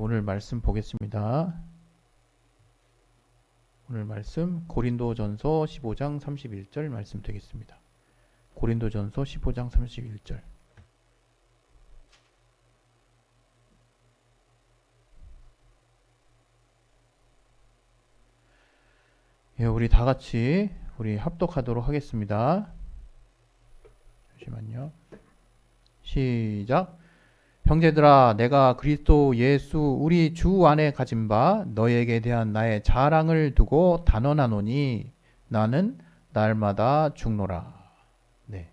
오늘 말씀 보겠습니다. 오늘 말씀 고린도전서 15장 31절 말씀 되겠습니다. 고린도전서 15장 31절. 우리 다 같이 합독하도록 하겠습니다. 잠시만요. 시작. 형제들아, 내가 그리스도 예수 우리 주 안에 가진 바 너희에게 대한 나의 자랑을 두고 단언하노니 나는 날마다 죽노라. 네.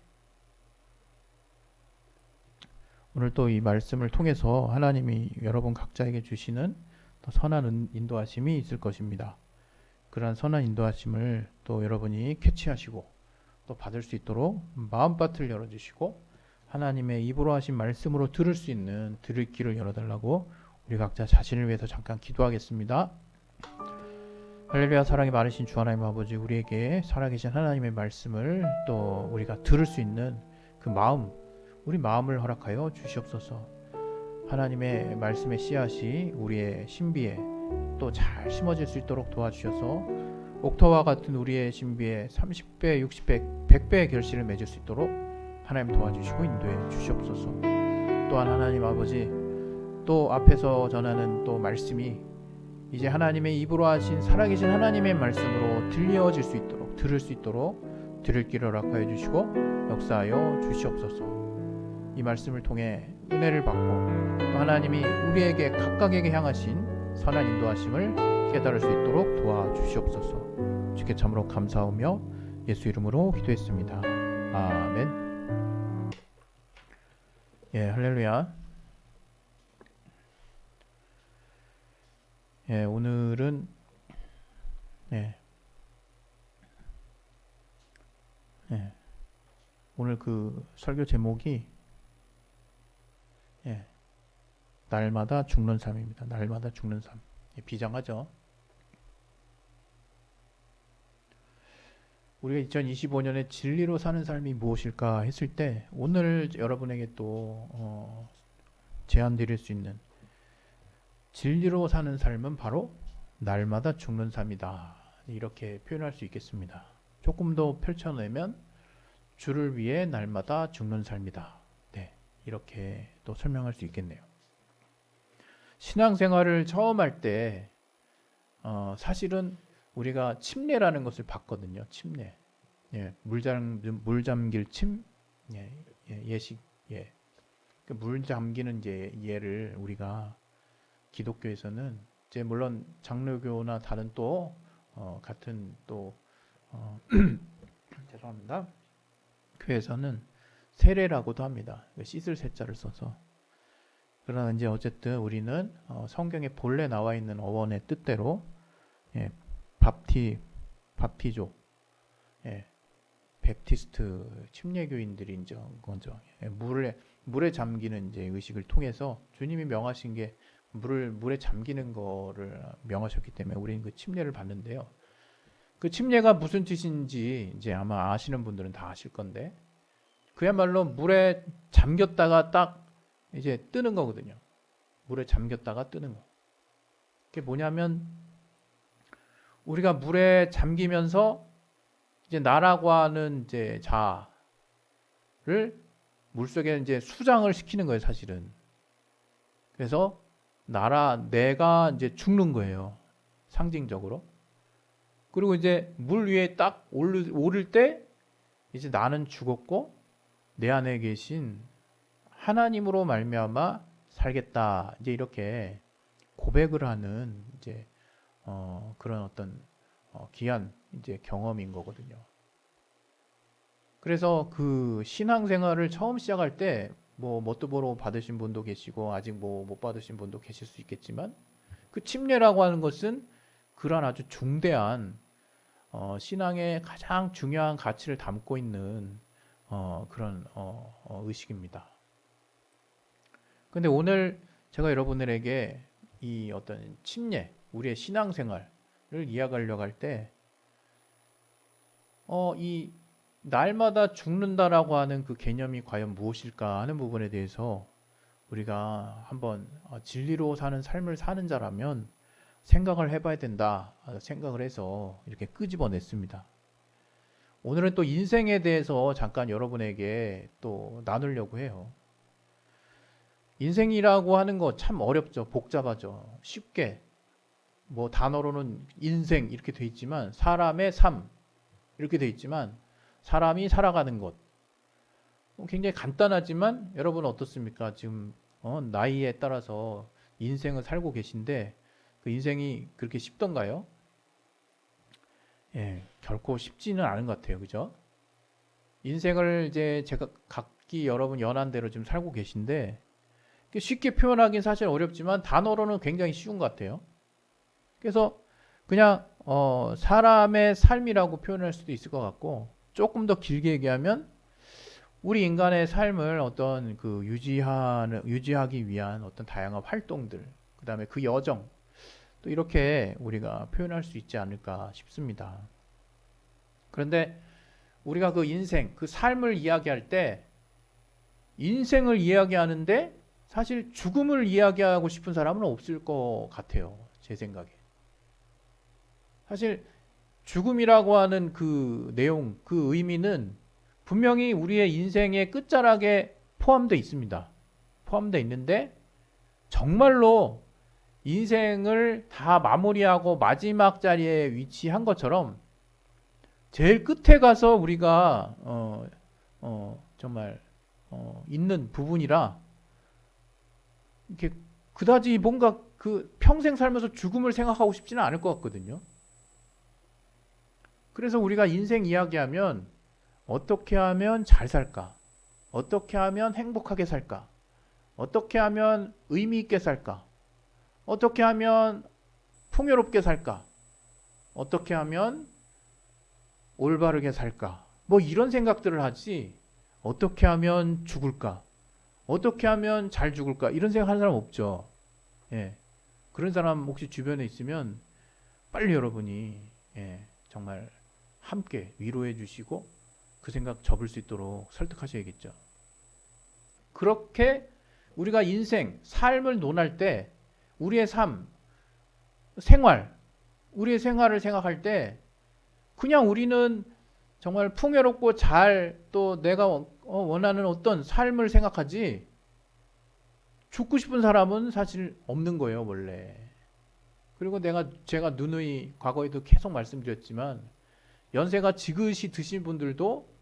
오늘 또 이 말씀을 통해서 하나님이 여러분 각자에게 주시는 더 선한 인도하심이 있을 것입니다. 그러한 선한 인도하심을 또 여러분이 캐치하시고 또 받을 수 있도록 마음밭을 열어주시고 하나님의 입으로 하신 말씀으로 들을 수 있는 들을 길을 열어달라고 우리 각자 자신을 위해서 잠깐 기도하겠습니다. 할렐루야. 사랑이 많으신 주 하나님 아버지, 우리에게 살아계신 하나님의 말씀을 또 우리가 들을 수 있는 그 마음, 우리 마음을 허락하여 주시옵소서. 하나님의 말씀의 씨앗이 우리의 신비에 또 잘 심어질 수 있도록 도와주셔서 옥토와 같은 우리의 신비에 30배, 60배, 100배의 결실을 맺을 수 있도록 하나님 도와주시고 인도해 주시옵소서. 또한 하나님 아버지, 또 앞에서 전하는 또 말씀이 이제 하나님의 입으로 하신 살아계신 하나님의 말씀으로 들려질 수 있도록, 들을 수 있도록 들을 길을 허락하여 주시고 역사하여 주시옵소서. 이 말씀을 통해 은혜를 받고 또 하나님이 우리에게 각각에게 향하신 선한 인도하심을 깨달을 수 있도록 도와주시옵소서. 주께 참으로 감사하며 예수 이름으로 기도했습니다. 아멘. 할렐루야. 오늘은 오늘 그 설교 제목이 날마다 죽는 삶입니다. 날마다 죽는 삶. 비장하죠. 우리가 2025년에 진리로 사는 삶이 무엇일까 했을 때 오늘 여러분에게 또 제안 드릴 수 있는 진리로 사는 삶은 바로 날마다 죽는 삶이다. 이렇게 표현할 수 있겠습니다. 조금 더 펼쳐내면 주를 위해 날마다 죽는 삶이다. 이렇게 또 설명할 수 있겠네요. 신앙생활을 처음 할 때 사실은 우리가 침례라는 것을 봤거든요. 침례. 물 잠길 침. 예식. 물 잠기는 이제 예를 우리가 기독교에서는 이제 물론 장로교나 다른 또 같은 또 죄송합니다. 교회에서는 세례라고도 합니다. 씻을 세자를 써서. 그러나 이제 어쨌든 우리는 성경에 본래 나와 있는 어원의 뜻대로 밥티조, 베프티스트 침례교인들이 이제 먼저 물에 잠기는 이제 의식을 통해서 주님이 명하신 게 물에 잠기는 거를 명하셨기 때문에 우리는 그 침례를 받는데요. 그 침례가 무슨 뜻인지 이제 아마 아시는 분들은 다 아실 건데 그야말로 물에 잠겼다가 딱 이제 뜨는 거거든요. 물에 잠겼다가 뜨는 거. 그게 뭐냐면 우리가 물에 잠기면서 이제 나라고 하는 이제 자를 물속에 이제 수장을 시키는 거예요, 사실은. 그래서 내가 이제 죽는 거예요. 상징적으로. 그리고 이제 물 위에 딱 오를 때 이제 나는 죽었고 내 안에 계신 하나님으로 말미암아 살겠다. 이제 이렇게 고백을 하는 이제 그런 어떤 귀한 이제 경험인 거거든요. 그래서 그 신앙생활을 처음 시작할 때 뭣도 보러 받으신 분도 계시고 아직 못 받으신 분도 계실 수 있겠지만 그 침례라고 하는 것은 그런 아주 중대한 신앙의 가장 중요한 가치를 담고 있는 그런 의식입니다. 근데 오늘 제가 여러분들에게 이 어떤 침례, 우리의 신앙생활을 이해하려고 할 때, 이 날마다 죽는다라고 하는 그 개념이 과연 무엇일까 하는 부분에 대해서 우리가 한번 진리로 사는 삶을 사는 자라면 생각을 해봐야 된다 생각을 해서 이렇게 끄집어냈습니다. 오늘은 또 인생에 대해서 잠깐 여러분에게 또 나누려고 해요. 인생이라고 하는 거 참 어렵죠. 복잡하죠. 쉽게 뭐 단어로는 인생 이렇게 돼 있지만 사람의 삶 이렇게 돼 있지만 사람이 살아가는 것 굉장히 간단하지만 여러분 어떻습니까? 지금 나이에 따라서 인생을 살고 계신데 그 인생이 그렇게 쉽던가요? 예, 결코 쉽지는 않은 것 같아요. 그죠? 인생을 이제 제가 각기 여러분 연한대로 지금 살고 계신데 쉽게 표현하기는 사실 어렵지만 단어로는 굉장히 쉬운 것 같아요. 그래서 그냥 사람의 삶이라고 표현할 수도 있을 것 같고 조금 더 길게 얘기하면 우리 인간의 삶을 어떤 그 유지하기 위한 어떤 다양한 활동들, 그 다음에 그 여정, 또 이렇게 우리가 표현할 수 있지 않을까 싶습니다. 그런데 우리가 그 인생, 그 삶을 이야기할 때 인생을 이야기하는데 사실 죽음을 이야기하고 싶은 사람은 없을 것 같아요. 제 생각에. 사실 죽음이라고 하는 그 내용, 그 의미는 분명히 우리의 인생의 끝자락에 포함되어 있습니다. 포함되어 있는데 정말로 인생을 다 마무리하고 마지막 자리에 위치한 것처럼 제일 끝에 가서 우리가 정말 있는 부분이라 이렇게 그다지 뭔가 그 평생 살면서 죽음을 생각하고 싶지는 않을 것 같거든요. 그래서 우리가 인생 이야기하면 어떻게 하면 잘 살까? 어떻게 하면 행복하게 살까? 어떻게 하면 의미 있게 살까? 어떻게 하면 풍요롭게 살까? 어떻게 하면 올바르게 살까? 뭐 이런 생각들을 하지 어떻게 하면 죽을까? 어떻게 하면 잘 죽을까? 이런 생각 하는 사람 없죠. 예. 그런 사람 혹시 주변에 있으면 빨리 여러분이 정말 함께 위로해 주시고 그 생각 접을 수 있도록 설득하셔야겠죠. 그렇게 우리가 인생, 삶을 논할 때 우리의 삶, 생활, 우리의 생활을 생각할 때 그냥 우리는 정말 풍요롭고 잘 또 내가 원하는 어떤 삶을 생각하지 죽고 싶은 사람은 사실 없는 거예요, 원래. 그리고 제가 누누이 과거에도 계속 말씀드렸지만 연세가 지긋이 드신 분들도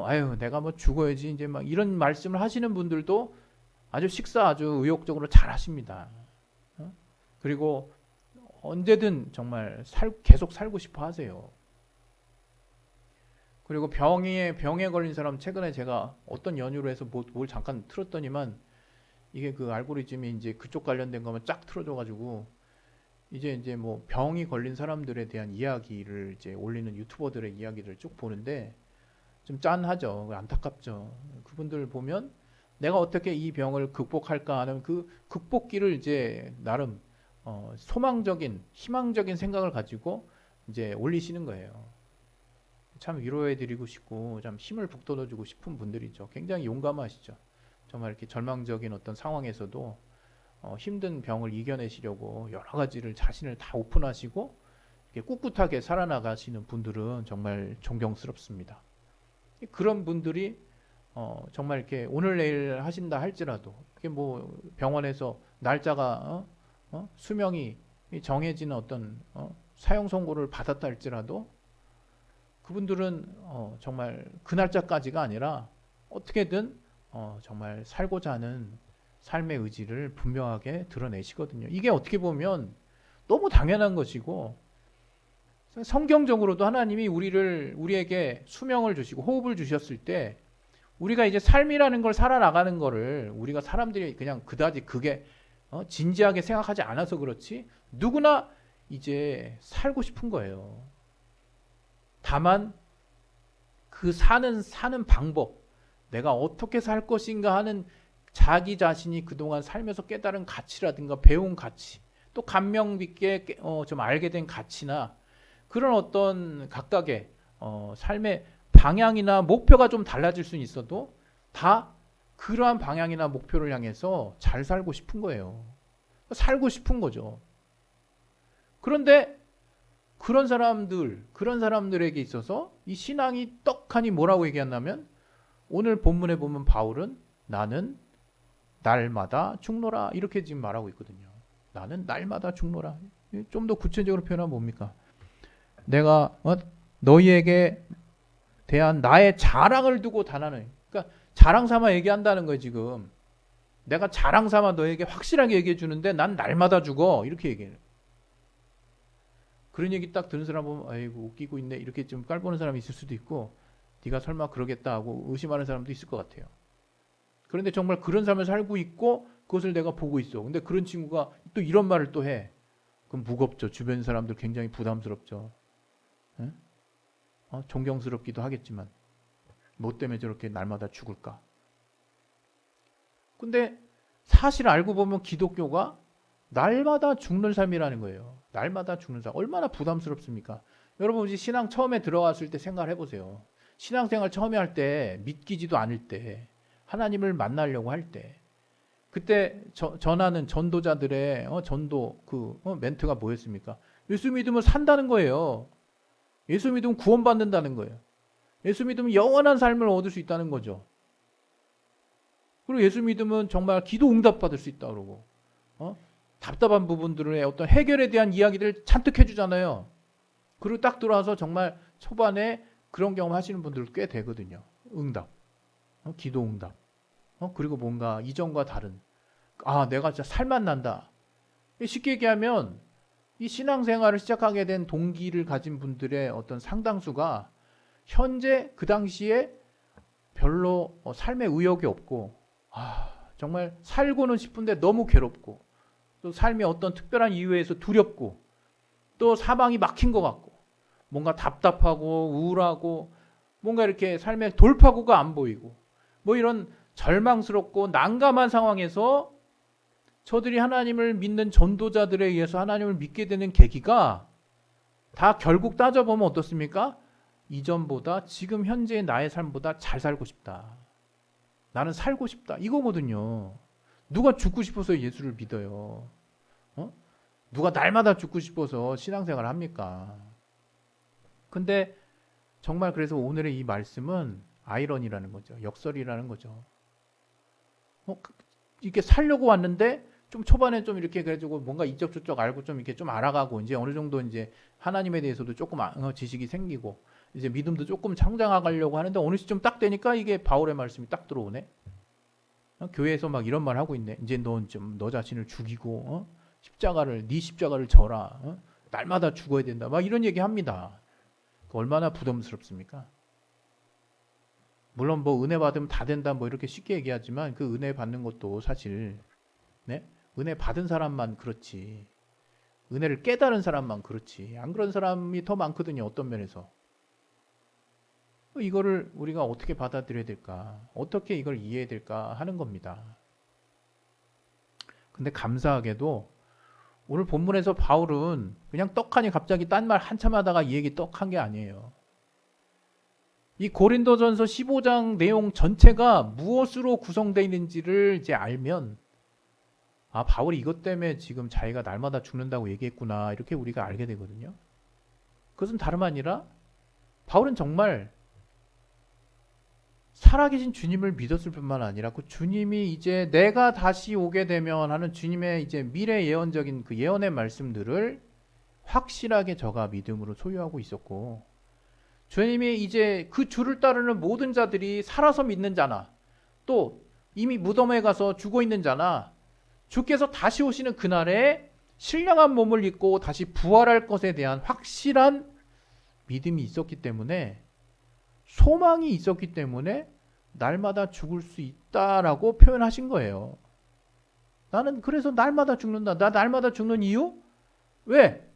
아유 내가 뭐 죽어야지 이제 막 이런 말씀을 하시는 분들도 아주 식사 아주 의욕적으로 잘 하십니다. 그리고 언제든 정말 계속 살고 싶어 하세요. 그리고 병에 걸린 사람 최근에 제가 어떤 연유로 해서 뭘 잠깐 틀었더니만 이게 그 알고리즘이 이제 그쪽 관련된 거면 쫙 틀어줘가지고 이제 뭐 병이 걸린 사람들에 대한 이야기를 이제 올리는 유튜버들의 이야기를 쭉 보는데 좀 짠하죠. 안타깝죠. 그분들 보면 내가 어떻게 이 병을 극복할까 하는 그 극복기를 이제 나름 소망적인 희망적인 생각을 가지고 이제 올리시는 거예요. 참 위로해드리고 싶고 참 힘을 북돋워주고 싶은 분들이죠. 굉장히 용감하시죠. 정말 이렇게 절망적인 어떤 상황에서도 힘든 병을 이겨내시려고 여러 가지를 자신을 다 오픈하시고 이렇게 꿋꿋하게 살아나가시는 분들은 정말 존경스럽습니다. 그런 분들이 정말 이렇게 오늘 내일 하신다 할지라도 이게 뭐 병원에서 날짜가 수명이 정해지는 어떤 사형 선고를 받았다 할지라도 그분들은 정말 그 날짜까지가 아니라 어떻게든 정말 살고자 하는 삶의 의지를 분명하게 드러내시거든요. 이게 어떻게 보면 너무 당연한 것이고 성경적으로도 하나님이 우리에게 수명을 주시고 호흡을 주셨을 때 우리가 이제 삶이라는 걸 살아나가는 거를 우리가 사람들이 그냥 그다지 그게 진지하게 생각하지 않아서 그렇지 누구나 이제 살고 싶은 거예요. 다만 그 사는 방법, 내가 어떻게 살 것인가 하는 자기 자신이 그동안 살면서 깨달은 가치라든가 배운 가치, 또 감명 깊게 좀 알게 된 가치나 그런 어떤 각각의 삶의 방향이나 목표가 좀 달라질 수는 있어도 다 그러한 방향이나 목표를 향해서 잘 살고 싶은 거예요. 살고 싶은 거죠. 그런데 그런 사람들에게 있어서 이 신앙이 떡하니 뭐라고 얘기한다면 오늘 본문에 보면 바울은 나는 날마다 죽노라 이렇게 지금 말하고 있거든요. 나는 날마다 죽노라. 좀 더 구체적으로 표현하면 뭡니까? 내가 너희에게 대한 나의 자랑을 두고 단하는, 그러니까 자랑 삼아 얘기한다는 거예요. 지금 내가 자랑 삼아 너에게 확실하게 얘기해 주는데 난 날마다 죽어 이렇게 얘기해요. 그런 얘기 딱 들은 사람 보면 아이고 웃기고 있네 이렇게 좀 깔보는 사람이 있을 수도 있고 네가 설마 그러겠다 하고 의심하는 사람도 있을 것 같아요. 그런데 정말 그런 삶을 살고 있고 그것을 내가 보고 있어. 근데 그런 친구가 또 이런 말을 또 해. 그럼 무겁죠. 주변 사람들 굉장히 부담스럽죠. 존경스럽기도 하겠지만 뭐 때문에 저렇게 날마다 죽을까? 근데 사실 알고 보면 기독교가 날마다 죽는 삶이라는 거예요. 날마다 죽는 삶. 얼마나 부담스럽습니까? 여러분 이제 신앙 처음에 들어왔을 때 생각을 해보세요. 신앙생활 처음에 할 때 믿기지도 않을 때 하나님을 만나려고 할 때 그때 전하는 전도자들의 전도 멘트가 뭐였습니까? 예수 믿으면 산다는 거예요. 예수 믿으면 구원받는다는 거예요. 예수 믿으면 영원한 삶을 얻을 수 있다는 거죠. 그리고 예수 믿으면 정말 기도 응답받을 수 있다 그러고 답답한 부분들의 어떤 해결에 대한 이야기를 잔뜩 해주잖아요. 그리고 딱 들어와서 정말 초반에 그런 경험 하시는 분들 꽤 되거든요. 응답, 기도 응답, 그리고 뭔가 이전과 다른 내가 진짜 살만 난다. 쉽게 얘기하면 이 신앙생활을 시작하게 된 동기를 가진 분들의 어떤 상당수가 현재 그 당시에 별로 삶의 의욕이 없고 정말 살고는 싶은데 너무 괴롭고 또 삶의 어떤 특별한 이유에서 두렵고 또 사방이 막힌 것 같고 뭔가 답답하고 우울하고 뭔가 이렇게 삶의 돌파구가 안 보이고 뭐 이런 절망스럽고 난감한 상황에서 저들이 하나님을 믿는 전도자들에 의해서 하나님을 믿게 되는 계기가 다 결국 따져보면 어떻습니까? 이전보다 지금 현재의 나의 삶보다 잘 살고 싶다. 나는 살고 싶다. 이거거든요. 누가 죽고 싶어서 예수를 믿어요? 누가 날마다 죽고 싶어서 신앙생활을 합니까? 근데 정말 그래서 오늘의 이 말씀은 아이러니라는 거죠. 역설이라는 거죠. 이렇게 살려고 왔는데 좀 초반에 좀 이렇게 그래가지고 뭔가 이쪽 저쪽 알고 좀 이렇게 좀 알아가고 이제 어느 정도 이제 하나님에 대해서도 조금 지식이 생기고 이제 믿음도 조금 성장하려고 하는데 어느 시점 딱 되니까 이게 바울의 말씀이 딱 들어오네. 교회에서 막 이런 말 하고 있네. 이제 넌 좀 너 자신을 죽이고 네 십자가를 져라. 날마다 죽어야 된다. 막 이런 얘기 합니다. 얼마나 부담스럽습니까? 물론 뭐 은혜 받으면 다 된다 뭐 이렇게 쉽게 얘기하지만 그 은혜 받는 것도 사실 은혜 받은 사람만 그렇지 은혜를 깨달은 사람만 그렇지 안 그런 사람이 더 많거든요. 어떤 면에서. 이거를 우리가 어떻게 받아들여야 될까? 어떻게 이걸 이해해야 될까 하는 겁니다. 근데 감사하게도 오늘 본문에서 바울은 그냥 떡하니 갑자기 딴 말 한참 하다가 이 얘기 떡한 게 아니에요. 이 고린도전서 15장 내용 전체가 무엇으로 구성되어 있는지를 이제 알면 바울이 이것 때문에 지금 자기가 날마다 죽는다고 얘기했구나 이렇게 우리가 알게 되거든요. 그것은 다름 아니라 바울은 정말 살아계신 주님을 믿었을 뿐만 아니라 그 주님이 이제 내가 다시 오게 되면 하는 주님의 이제 미래 예언적인 그 예언의 말씀들을 확실하게 저가 믿음으로 소유하고 있었고 주님이 이제 그 주를 따르는 모든 자들이 살아서 믿는 자나 또 이미 무덤에 가서 죽어 있는 자나 주께서 다시 오시는 그날에 신령한 몸을 입고 다시 부활할 것에 대한 확실한 믿음이 있었기 때문에 소망이 있었기 때문에 날마다 죽을 수 있다라고 표현하신 거예요. 나는 그래서 날마다 죽는다. 나 날마다 죽는 이유? 왜?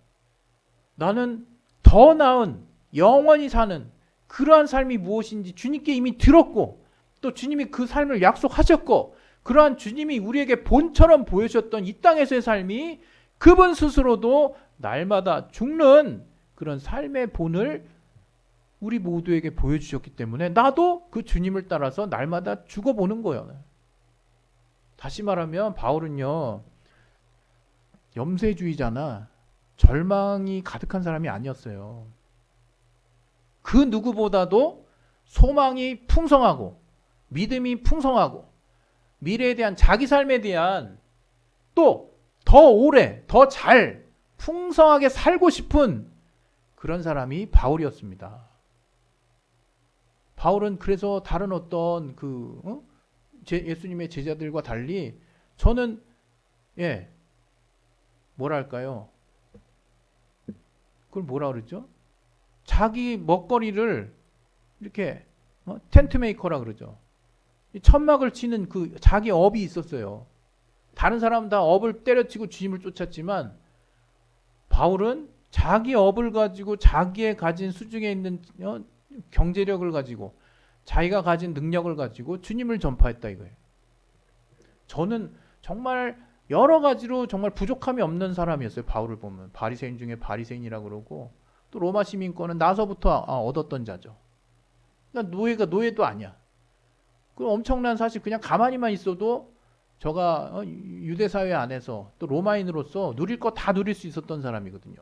나는 더 나은 영원히 사는 그러한 삶이 무엇인지 주님께 이미 들었고 또 주님이 그 삶을 약속하셨고 그러한 주님이 우리에게 본처럼 보여주셨던 이 땅에서의 삶이 그분 스스로도 날마다 죽는 그런 삶의 본을 우리 모두에게 보여주셨기 때문에 나도 그 주님을 따라서 날마다 죽어보는 거예요. 다시 말하면 바울은요, 염세주의자나 절망이 가득한 사람이 아니었어요. 그 누구보다도 소망이 풍성하고 믿음이 풍성하고 미래에 대한 자기 삶에 대한 또 더 오래 더 잘 풍성하게 살고 싶은 그런 사람이 바울이었습니다. 바울은 그래서 다른 어떤 예수님의 제자들과 달리 저는 뭐랄까요? 그걸 뭐라 그러죠? 자기 먹거리를 이렇게 텐트 메이커라 그러죠. 천막을 치는 그 자기 업이 있었어요. 다른 사람은 다 업을 때려치고 주님을 쫓았지만 바울은 자기 업을 가지고 자기의 가진 수중에 있는 경제력을 가지고 자기가 가진 능력을 가지고 주님을 전파했다 이거예요. 저는 정말 여러 가지로 정말 부족함이 없는 사람이었어요. 바울을 보면 바리새인 중에 바리새인이라고 그러고 또 로마 시민권은 나서부터 얻었던 자죠. 그러니까 노예도 아니야. 그 엄청난 사실 그냥 가만히만 있어도 저가 유대 사회 안에서 또 로마인으로서 누릴 거 다 누릴 수 있었던 사람이거든요.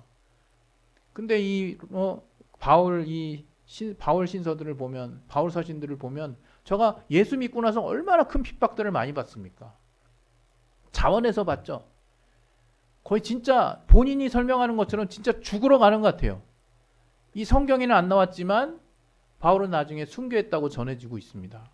근데 바울 신서들을 보면 바울 서신들을 보면 저가 예수 믿고 나서 얼마나 큰 핍박들을 많이 받습니까? 자원에서 받죠. 거의 진짜 본인이 설명하는 것처럼 진짜 죽으러 가는 것 같아요. 이 성경에는 안 나왔지만 바울은 나중에 순교했다고 전해지고 있습니다.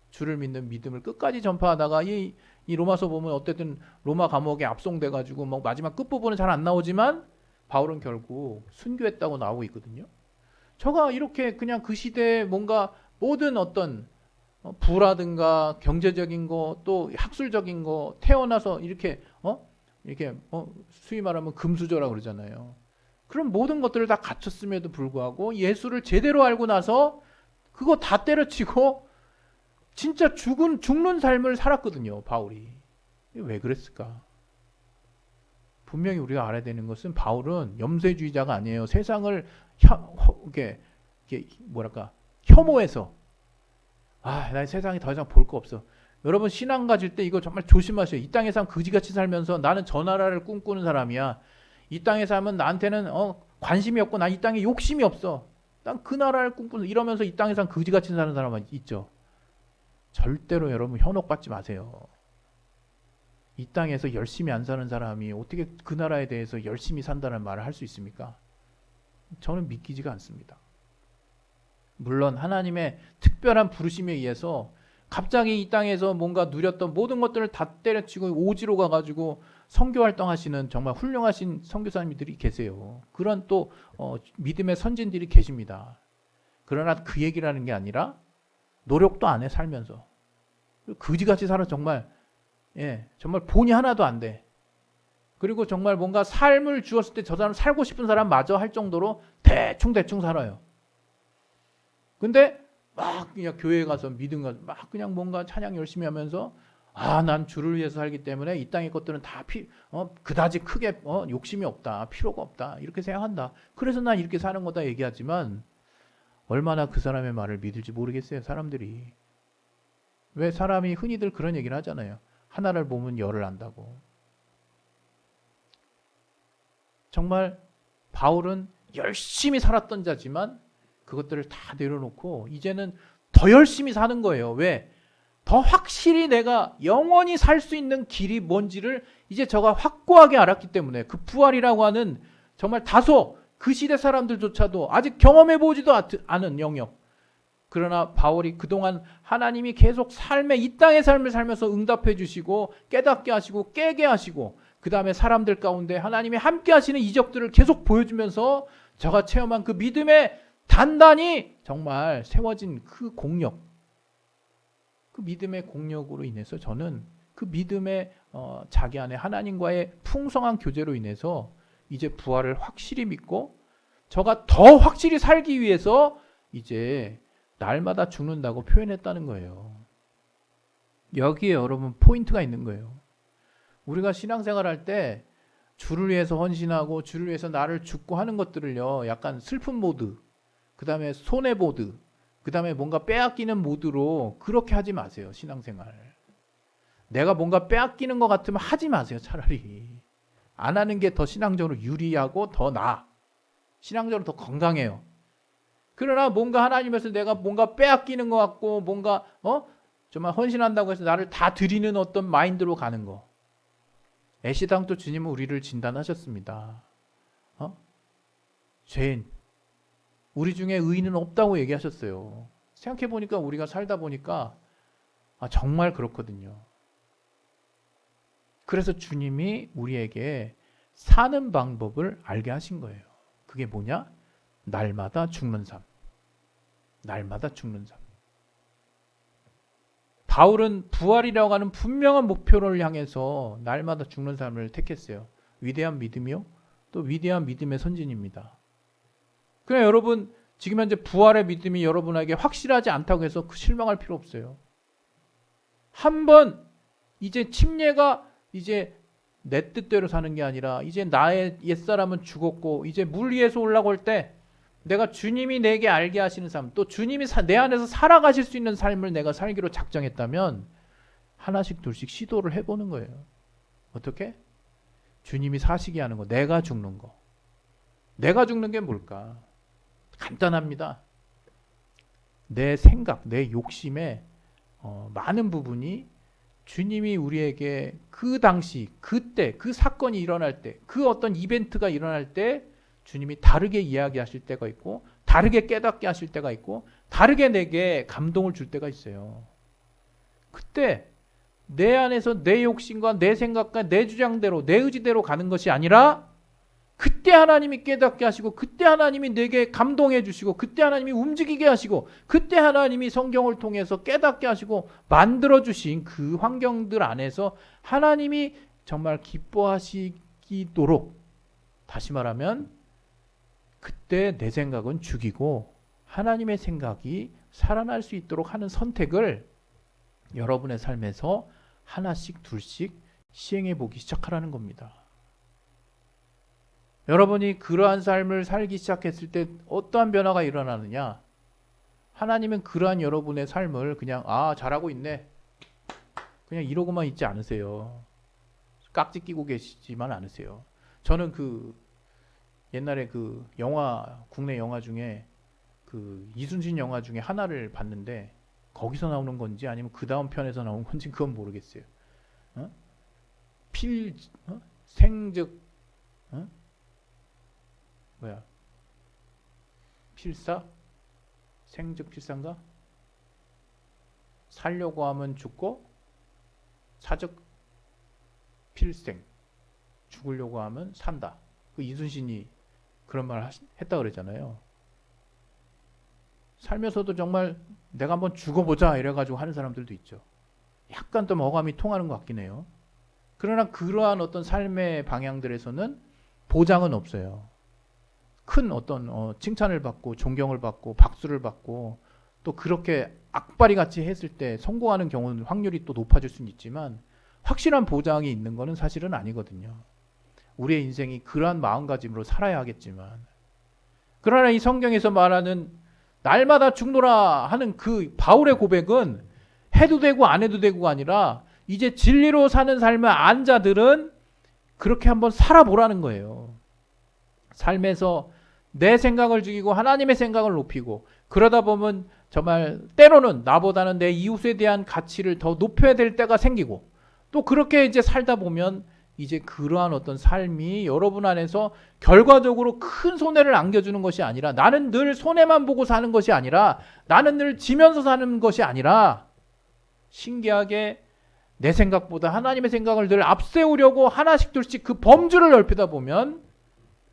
주를 믿는 믿음을 끝까지 전파하다가 이 로마서 보면 어쨌든 로마 감옥에 압송돼가지고 뭐 마지막 끝부분은 잘 안 나오지만 바울은 결국 순교했다고 나오고 있거든요. 저가 이렇게 그냥 그 시대에 뭔가 모든 어떤 부라든가 경제적인 거 또 학술적인 거 태어나서 이렇게 수위 말하면 금수저라고 그러잖아요. 그런 모든 것들을 다 갖췄음에도 불구하고 예수를 제대로 알고 나서 그거 다 때려치고 진짜 죽는 삶을 살았거든요. 바울이. 왜 그랬을까? 분명히 우리가 알아야 되는 것은 바울은 염세주의자가 아니에요. 세상을 혐오해서 나 세상에 더 이상 볼 거 없어. 여러분 신앙 가질 때 이거 정말 조심하세요. 이 땅에 사람 그지같이 살면서 나는 저 나라를 꿈꾸는 사람이야. 이 땅에 살면 나한테는 관심이 없고 나 이 땅에 욕심이 없어. 난 그 나라를 꿈꾸는 이러면서 이 땅에 사람 그지같이 사는 사람 있죠. 절대로 여러분 현혹받지 마세요. 이 땅에서 열심히 안 사는 사람이 어떻게 그 나라에 대해서 열심히 산다는 말을 할 수 있습니까? 저는 믿기지가 않습니다. 물론 하나님의 특별한 부르심에 의해서 갑자기 이 땅에서 뭔가 누렸던 모든 것들을 다 때려치고 오지로 가가지고 선교활동 하시는 정말 훌륭하신 선교사님들이 계세요. 그런 또 믿음의 선진들이 계십니다. 그러나 그 얘기를 하는 게 아니라 노력도 안 해 살면서 그지같이 살아 정말 정말 본의 하나도 안 돼. 그리고 정말 뭔가 삶을 주었을 때 저 사람 살고 싶은 사람 마저 할 정도로 대충 살아요. 근데 막 그냥 교회에 가서 믿음 가서 막 그냥 뭔가 찬양 열심히 하면서 난 주를 위해서 살기 때문에 이 땅의 것들은 다 그다지 크게 욕심이 없다. 필요가 없다. 이렇게 생각한다. 그래서 난 이렇게 사는 거다 얘기하지만 얼마나 그 사람의 말을 믿을지 모르겠어요. 사람들이. 왜 사람이 흔히들 그런 얘기를 하잖아요. 하나를 보면 열을 안다고. 정말 바울은 열심히 살았던 자지만 그것들을 다 내려놓고 이제는 더 열심히 사는 거예요. 왜? 더 확실히 내가 영원히 살 수 있는 길이 뭔지를 이제 저가 확고하게 알았기 때문에 그 부활이라고 하는 정말 다소 그 시대 사람들조차도 아직 경험해보지도 않은 영역. 그러나 바울이 그동안 하나님이 계속 이 땅의 삶을 살면서 응답해 주시고 깨닫게 하시고 깨게 하시고 그 다음에 사람들 가운데 하나님이 함께 하시는 이적들을 계속 보여주면서 저가 체험한 그 믿음의 단단히 정말 세워진 그 공력, 그 믿음의 공력으로 인해서 저는 그 믿음의 자기 안에 하나님과의 풍성한 교제로 인해서 이제 부활을 확실히 믿고 저가 더 확실히 살기 위해서 이제 날마다 죽는다고 표현했다는 거예요. 여기에 여러분 포인트가 있는 거예요. 우리가 신앙생활 할 때 주를 위해서 헌신하고 주를 위해서 나를 죽고 하는 것들을요. 약간 슬픈 모드, 그 다음에 손해 모드, 그 다음에 뭔가 빼앗기는 모드로 그렇게 하지 마세요. 신앙생활. 내가 뭔가 빼앗기는 것 같으면 하지 마세요. 차라리 안 하는 게 더 신앙적으로 유리하고 더 나아. 신앙적으로 더 건강해요. 그러나 뭔가 하나님에서 내가 뭔가 빼앗기는 것 같고 뭔가 정말 헌신한다고 해서 나를 다 드리는 어떤 마인드로 가는 거. 애시당초 주님은 우리를 진단하셨습니다. 죄인, 우리 중에 의인은 없다고 얘기하셨어요. 생각해보니까 우리가 살다 보니까 정말 그렇거든요. 그래서 주님이 우리에게 사는 방법을 알게 하신 거예요. 그게 뭐냐? 날마다 죽는 삶. 날마다 죽는 삶. 바울은 부활이라고 하는 분명한 목표를 향해서 날마다 죽는 삶을 택했어요. 위대한 믿음이요? 또 위대한 믿음의 선진입니다. 그냥 여러분 지금 현재 부활의 믿음이 여러분에게 확실하지 않다고 해서 실망할 필요 없어요. 한번 이제 침례가 이제 내 뜻대로 사는 게 아니라 이제 나의 옛사람은 죽었고 이제 물 위에서 올라올 때 내가 주님이 내게 알게 하시는 삶, 또 주님이 내 안에서 살아가실 수 있는 삶을 내가 살기로 작정했다면 하나씩 둘씩 시도를 해보는 거예요. 어떻게? 주님이 사시게 하는 거, 내가 죽는 거. 내가 죽는 게 뭘까? 간단합니다. 내 생각, 내 욕심의 많은 부분이 주님이 우리에게 그 당시, 그때, 그 사건이 일어날 때, 그 어떤 이벤트가 일어날 때 주님이 다르게 이야기하실 때가 있고 다르게 깨닫게 하실 때가 있고 다르게 내게 감동을 줄 때가 있어요. 그때 내 안에서 내 욕심과 내 생각과 내 주장대로 내 의지대로 가는 것이 아니라 그때 하나님이 깨닫게 하시고 그때 하나님이 내게 감동해 주시고 그때 하나님이 움직이게 하시고 그때 하나님이 성경을 통해서 깨닫게 하시고 만들어 주신 그 환경들 안에서 하나님이 정말 기뻐하시도록, 다시 말하면 그때 내 생각은 죽이고 하나님의 생각이 살아날 수 있도록 하는 선택을 여러분의 삶에서 하나씩 둘씩 시행해 보기 시작하라는 겁니다. 여러분이 그러한 삶을 살기 시작했을 때 어떠한 변화가 일어나느냐? 하나님은 그러한 여러분의 삶을 그냥 잘하고 있네, 그냥 이러고만 있지 않으세요. 깍지 끼고 계시지만 않으세요. 저는 옛날에 국내 영화 중에 이순신 영화 중에 하나를 봤는데 거기서 나오는 건지 아니면 그 다음 편에서 나온 건지 그건 모르겠어요. 생즉 필사? 생즉 필사인가? 살려고 하면 죽고 사즉 필생, 죽으려고 하면 산다. 그 이순신이 그런 말을 했다 그랬잖아요. 살면서도 정말 내가 한번 죽어보자 이래가지고 하는 사람들도 있죠. 약간 좀 어감이 통하는 것 같긴 해요. 그러나 그러한 어떤 삶의 방향들에서는 보장은 없어요. 큰 어떤 칭찬을 받고 존경을 받고 박수를 받고 또 그렇게 악바리 같이 했을 때 성공하는 경우는 확률이 또 높아질 수는 있지만 확실한 보장이 있는 것은 사실은 아니거든요. 우리의 인생이 그러한 마음가짐으로 살아야 하겠지만, 그러나 이 성경에서 말하는 날마다 죽노라 하는 그 바울의 고백은 해도 되고 안 해도 되고가 아니라 이제 진리로 사는 삶의 안 자들은 그렇게 한번 살아보라는 거예요. 삶에서 내 생각을 죽이고 하나님의 생각을 높이고, 그러다 보면 정말 때로는 나보다는 내 이웃에 대한 가치를 더 높여야 될 때가 생기고, 또 그렇게 이제 살다 보면 이제 그러한 어떤 삶이 여러분 안에서 결과적으로 큰 손해를 안겨주는 것이 아니라, 나는 늘 손해만 보고 사는 것이 아니라, 나는 늘 지면서 사는 것이 아니라, 신기하게 내 생각보다 하나님의 생각을 늘 앞세우려고 하나씩 둘씩 그 범주를 넓히다 보면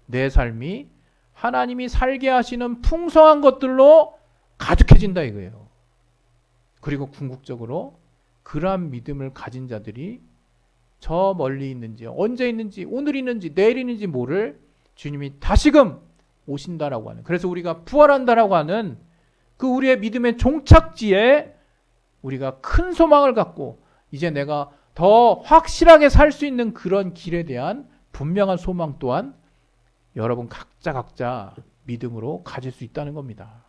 내 삶이 하나님이 살게 하시는 풍성한 것들로 가득해진다 이거예요. 그리고 궁극적으로 그러한 믿음을 가진 자들이 저 멀리 있는지, 언제 있는지, 오늘 있는지, 내일 있는지 모를 주님이 다시금 오신다라고 하는, 그래서 우리가 부활한다라고 하는 그 우리의 믿음의 종착지에 우리가 큰 소망을 갖고 이제 내가 더 확실하게 살 수 있는 그런 길에 대한 분명한 소망 또한 여러분 각자 믿음으로 가질 수 있다는 겁니다.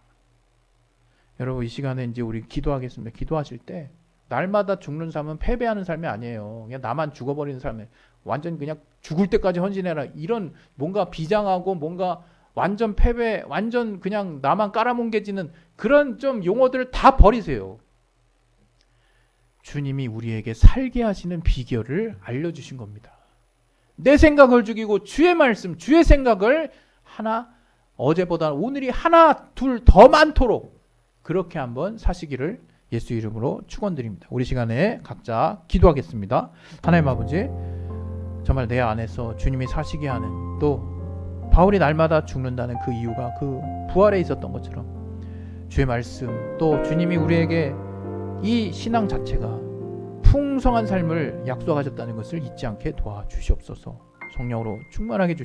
여러분 이 시간에 이제 우리 기도하겠습니다. 기도하실 때 날마다 죽는 삶은 패배하는 삶이 아니에요. 그냥 나만 죽어버리는 삶에 완전 그냥 죽을 때까지 헌신해라. 이런 뭔가 비장하고 뭔가 완전 패배, 완전 그냥 나만 깔아뭉개지는 그런 좀 용어들을 다 버리세요. 주님이 우리에게 살게 하시는 비결을 알려주신 겁니다. 내 생각을 죽이고 주의 말씀, 주의 생각을 하나, 어제보다 오늘이 하나, 둘 더 많도록 그렇게 한번 사시기를 예수 이름으로 축원드립니다. 우리 시간에 각자 기도하겠습니다. 하나님 아버지, 정말 내 안에서 주님이 사시게 하는, 또 바울이 날마다 죽는다는 그 이유가 그 부활에 있었던 것처럼 주의 말씀, 또 주님이 우리에게 이 신앙 자체가 풍성한 삶을 약속하셨다는 것을 잊지 않게 도와주시옵소서. 성령으로 충만하게 주시옵소서.